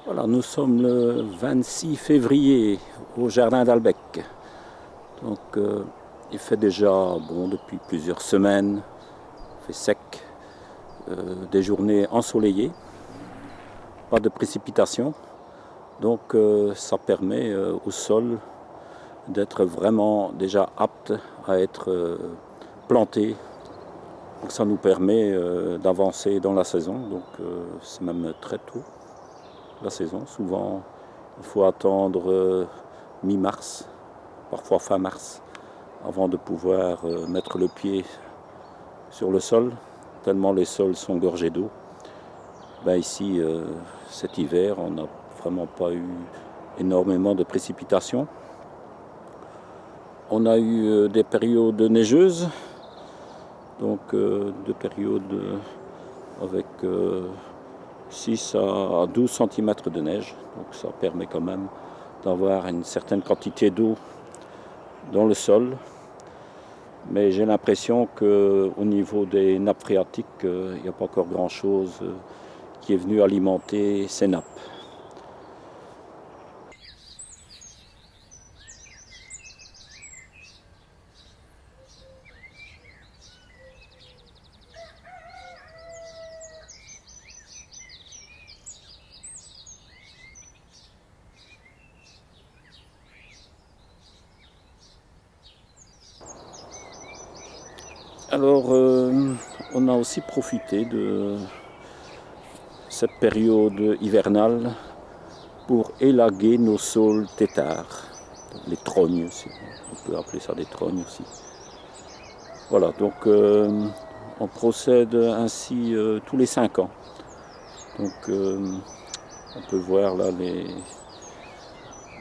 Voilà, nous sommes le 26 février au jardin d'Albec. Donc il fait déjà bon depuis plusieurs semaines, il fait sec, des journées ensoleillées, pas de précipitations. Donc ça permet au sol d'être vraiment déjà apte à être planté. Donc ça nous permet d'avancer dans la saison. Donc c'est même très tôt la saison. Souvent il faut attendre mi-mars, parfois fin mars, avant de pouvoir mettre le pied sur le sol, tellement les sols sont gorgés d'eau. Ben ici, cet hiver, on n'a vraiment pas eu énormément de précipitations. On a eu des périodes neigeuses, donc des périodes avec 6 à 12 cm de neige. Donc ça permet quand même d'avoir une certaine quantité d'eau dans le sol. Mais j'ai l'impression qu'au niveau des nappes phréatiques, il n'y a pas encore grand-chose qui est venu alimenter ces nappes. Alors, on a aussi profité de cette période hivernale pour élaguer nos saules têtards, les trognes, on peut appeler ça des trognes aussi. Voilà, donc on procède ainsi tous les 5 ans. Donc on peut voir là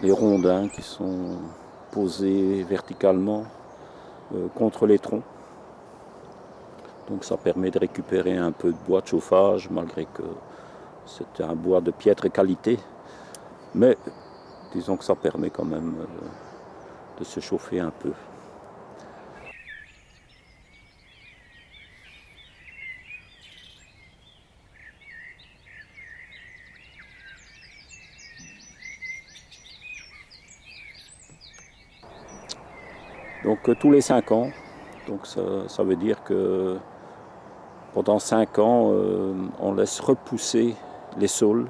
les rondins qui sont posés verticalement contre les troncs. Donc ça permet de récupérer un peu de bois de chauffage, malgré que c'est un bois de piètre qualité. Mais disons que ça permet quand même de se chauffer un peu. Donc tous les 5 ans, donc ça veut dire que pendant 5 ans, on laisse repousser les saules.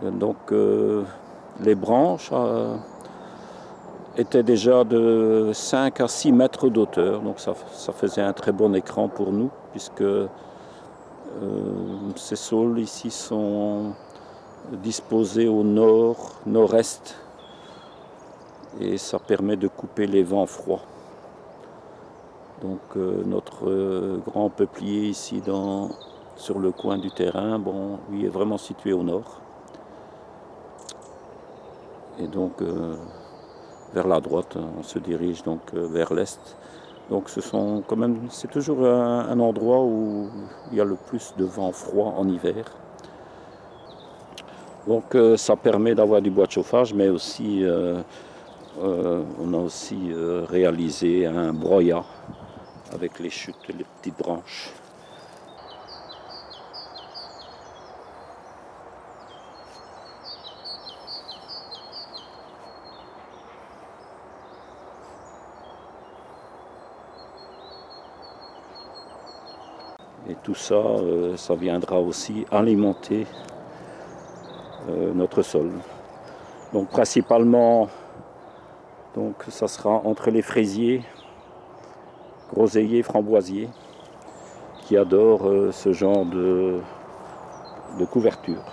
Donc les branches étaient déjà de 5 à 6 mètres d'auteur. Donc ça faisait un très bon écran pour nous, puisque ces saules ici sont disposés au nord, nord-est. Et ça permet de couper les vents froids. Donc notre grand peuplier ici sur le coin du terrain, bon, lui est vraiment situé au nord. Et donc vers la droite, on se dirige donc vers l'est. Donc c'est toujours un endroit où il y a le plus de vent froid en hiver. Donc ça permet d'avoir du bois de chauffage, mais aussi on a aussi réalisé un broyat avec les chutes, les petites branches. Et tout ça, ça viendra aussi alimenter notre sol. Donc principalement, donc, ça sera entre les fraisiers, groseilliers, framboisiers, qui adorent ce genre de couverture.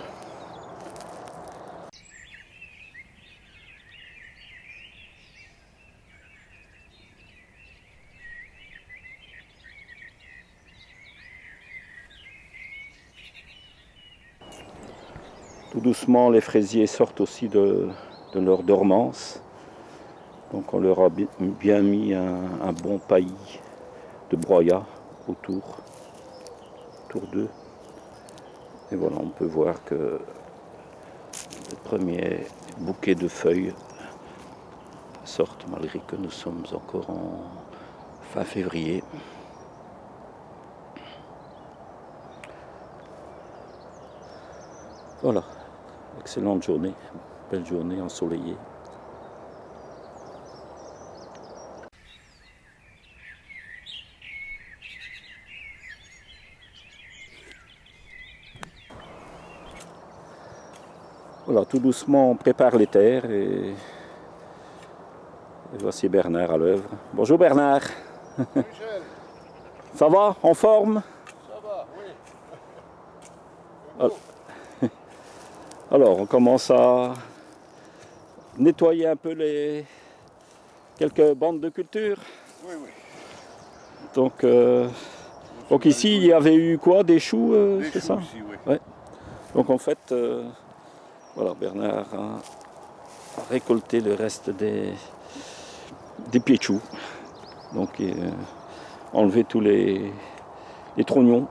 Tout doucement, les fraisiers sortent aussi de leur dormance. Donc on leur a bien mis un bon paillis de broyat autour d'eux. Et voilà, on peut voir que le premier bouquet de feuilles sortent, malgré que nous sommes encore en fin février. Voilà, excellente journée, belle journée ensoleillée. Voilà, tout doucement on prépare les terres et voici Bernard à l'œuvre. Bonjour Bernard. Michel, Ça va, en forme? ça va, oui. Alors on commence à nettoyer un peu quelques bandes de culture. Oui, oui. Donc ici il y avait eu quoi? Des choux, Des c'est choux ça? aussi, oui. Ouais. Donc en fait, voilà, Bernard a récolté le reste des pieds de choux. Donc enlever tous les trognons.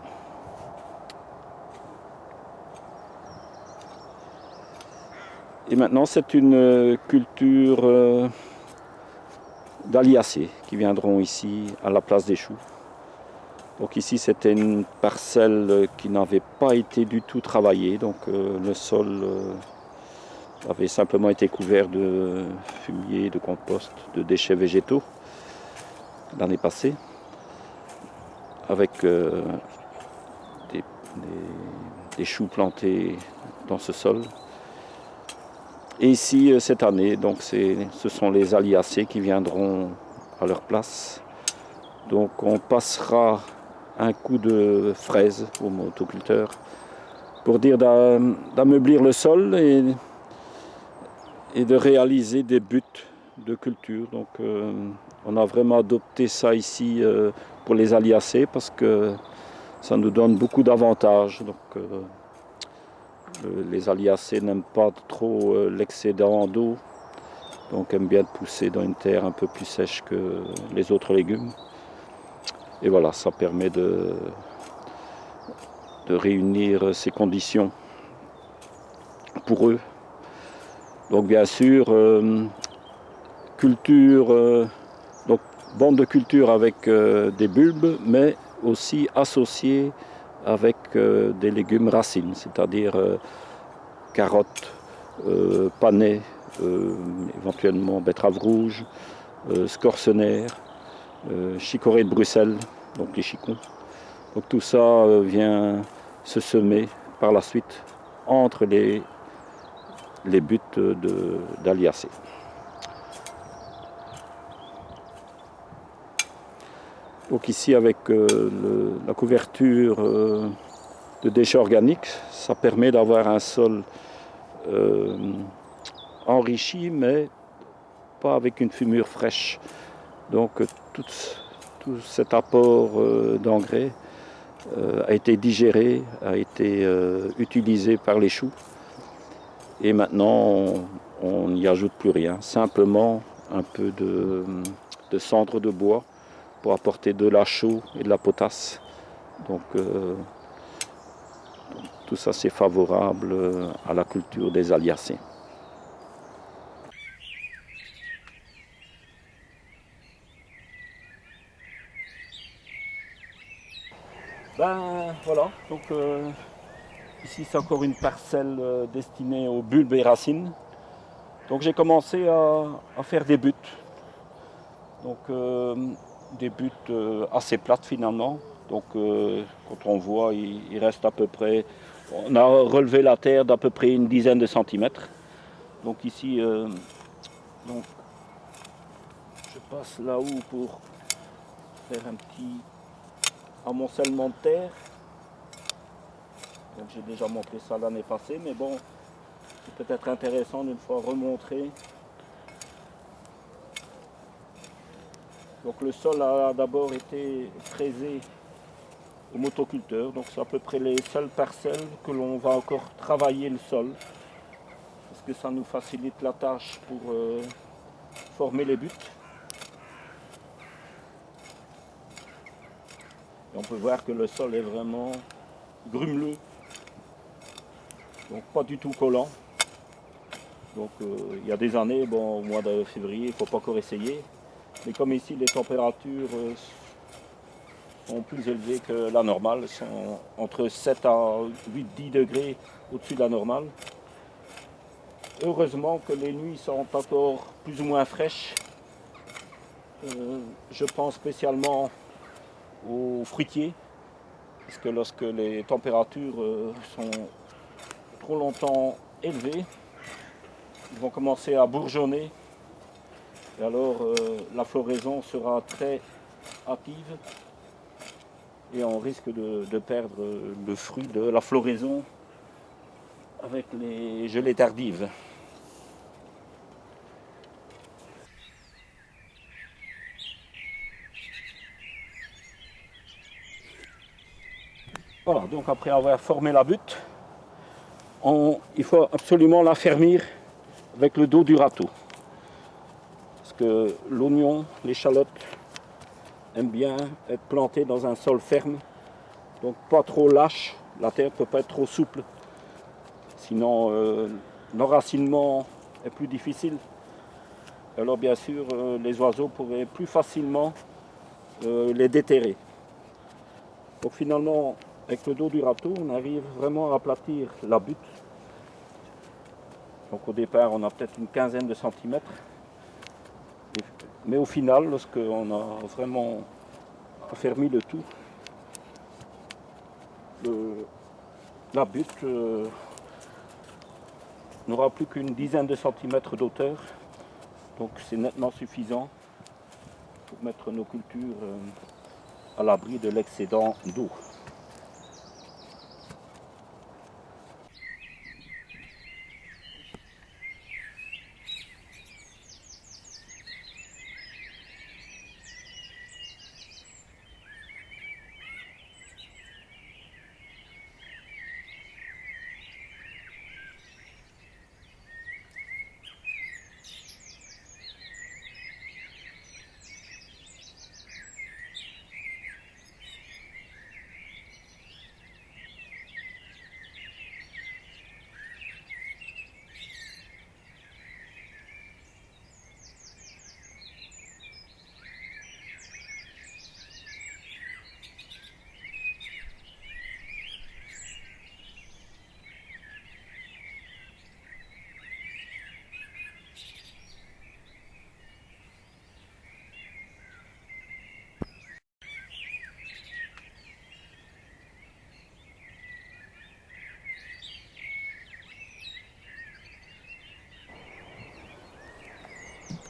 Et maintenant c'est une culture d'Aliacées qui viendront ici à la place des choux. Donc ici c'était une parcelle qui n'avait pas été du tout travaillée, donc le sol avait simplement été couvert de fumier, de compost, de déchets végétaux l'année passée, avec des choux plantés dans ce sol. Et ici cette année, donc ce sont les Aliacées qui viendront à leur place. Donc on passera un coup de fraise au motoculteur pour dire d'ameublir le sol et de réaliser des buts de culture. Donc on a vraiment adopté ça ici pour les Aliacées parce que ça nous donne beaucoup d'avantages. Donc les Aliacées n'aiment pas trop l'excédent d'eau, donc aiment bien pousser dans une terre un peu plus sèche que les autres légumes. Et voilà, ça permet de réunir ces conditions pour eux. Donc bien sûr, culture, donc bande de culture avec des bulbes, mais aussi associée avec des légumes racines, c'est-à-dire carottes, panais, éventuellement betteraves rouges, scorcenaires, chicorée de Bruxelles, donc les chicons. Donc tout ça vient se semer par la suite entre les buts d'Aliacées. Donc ici avec la couverture de déchets organiques, ça permet d'avoir un sol enrichi mais pas avec une fumure fraîche. Donc tout cet apport d'engrais a été digéré, a été utilisé par les choux. Et maintenant, on n'y ajoute plus rien. Simplement un peu de cendre de bois pour apporter de la chaux et de la potasse. Donc tout ça, c'est favorable à la culture des Aliacées. Ben voilà, donc ici c'est encore une parcelle destinée aux bulbes et racines. Donc j'ai commencé à faire des buts. Donc des buts assez plates finalement. Donc quand on voit, il reste à peu près... On a relevé la terre d'à peu près une dizaine de centimètres. Donc ici, donc, je passe là-haut pour faire un petit amoncellement de terre. Donc j'ai déjà montré ça l'année passée, mais bon, c'est peut-être intéressant d'une fois remontrer. Donc le sol a d'abord été fraisé au motoculteur, donc c'est à peu près les seules parcelles que l'on va encore travailler le sol, parce que ça nous facilite la tâche pour former les buts. Et on peut voir que le sol est vraiment grumeleux, donc pas du tout collant. Donc il y a des années, bon, au mois de février, il ne faut pas encore essayer. Mais comme ici les températures sont plus élevées que la normale, sont entre 7 à 8-10 degrés au-dessus de la normale. heureusement que les nuits sont encore plus ou moins fraîches. Je pense spécialement aux fruitiers, parce que lorsque les températures sont trop longtemps élevées, ils vont commencer à bourgeonner. Et alors la floraison sera très hâtive et on risque de perdre le fruit de la floraison avec les gelées tardives. Voilà, donc après avoir formé la butte, il faut absolument la fermir avec le dos du râteau. Parce que l'oignon, l'échalote aiment bien être plantés dans un sol ferme, donc pas trop lâche, la terre ne peut pas être trop souple, sinon l'enracinement est plus difficile. Alors bien sûr, les oiseaux pourraient plus facilement les déterrer. Donc finalement, avec le dos du râteau, on arrive vraiment à aplatir la butte. Donc au départ, on a peut-être une quinzaine de centimètres. Mais au final, lorsqu'on a vraiment affermi le tout, la butte n'aura plus qu'une dizaine de centimètres d'hauteur. Donc c'est nettement suffisant pour mettre nos cultures à l'abri de l'excédent d'eau.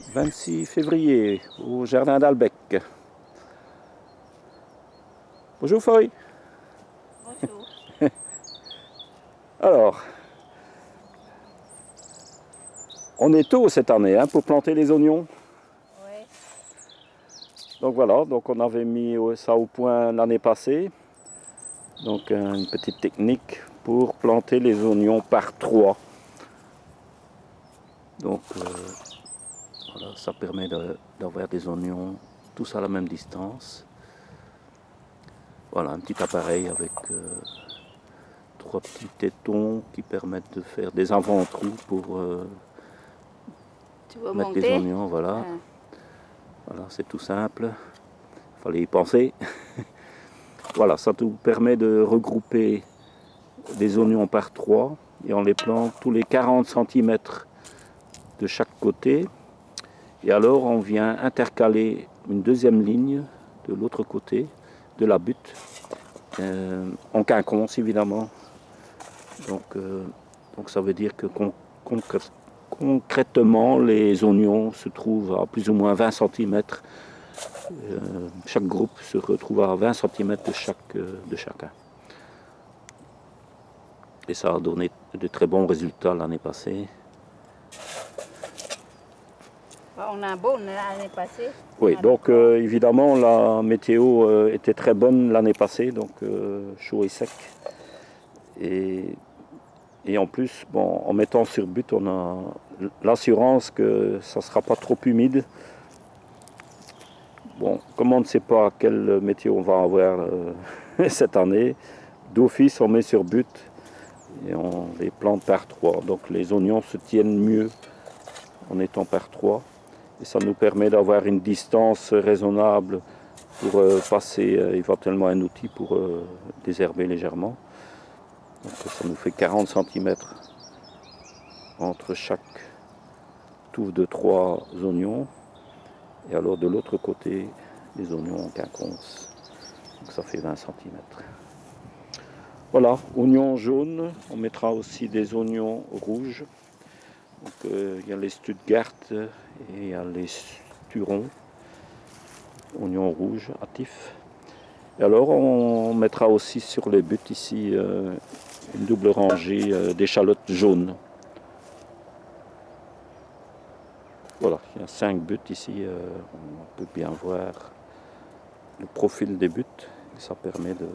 « 26 février, au jardin d'Albec. » Bonjour Foy. Bonjour. Alors, on est tôt cette année pour planter les oignons. Ouais. Donc voilà, donc on avait mis ça au point l'année passée. Donc une petite technique pour planter les oignons par 3. Donc voilà, ça permet d'avoir des oignons tous à la même distance. Voilà, un petit appareil avec 3 petits tétons qui permettent de faire des avant-trous pour mettre les oignons. Voilà, voilà, c'est tout simple. Il fallait y penser. Voilà, ça nous permet de regrouper des oignons par 3 et on les plante tous les 40 cm de chaque côté. Et alors on vient intercaler une deuxième ligne de l'autre côté de la butte, en quinconce évidemment. Donc ça veut dire que concrètement les oignons se trouvent à plus ou moins 20 cm. Chaque groupe se retrouve à 20 cm de chacun. Et ça a donné de très bons résultats l'année passée. On a un bon l'année passée. Oui, donc évidemment la météo était très bonne l'année passée, donc chaud et sec. Et en plus, bon, en mettant sur butte, on a l'assurance que ça ne sera pas trop humide. Bon, comme on ne sait pas quelle météo on va avoir cette année, d'office on met sur butte et on les plante par 3. Donc les oignons se tiennent mieux en étant par 3. Et ça nous permet d'avoir une distance raisonnable pour passer éventuellement un outil pour désherber légèrement. Donc ça nous fait 40 cm entre chaque touffe de 3 oignons. Et alors de l'autre côté, les oignons en quinconce. Donc ça fait 20 cm. Voilà, oignons jaunes. On mettra aussi des oignons rouges. Donc il y a les Stuttgart et il y a les Turons. Oignons rouges hâtifs. Et alors on mettra aussi sur les buts ici une double rangée d'échalotes jaunes. Voilà, il y a 5 buts ici, on peut bien voir le profil des buts, et ça permet de...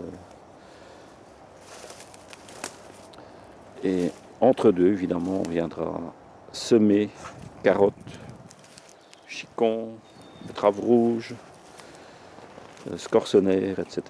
Et entre deux, évidemment, on viendra semer carottes, chicons, betteraves rouges, scorsonnaires, etc.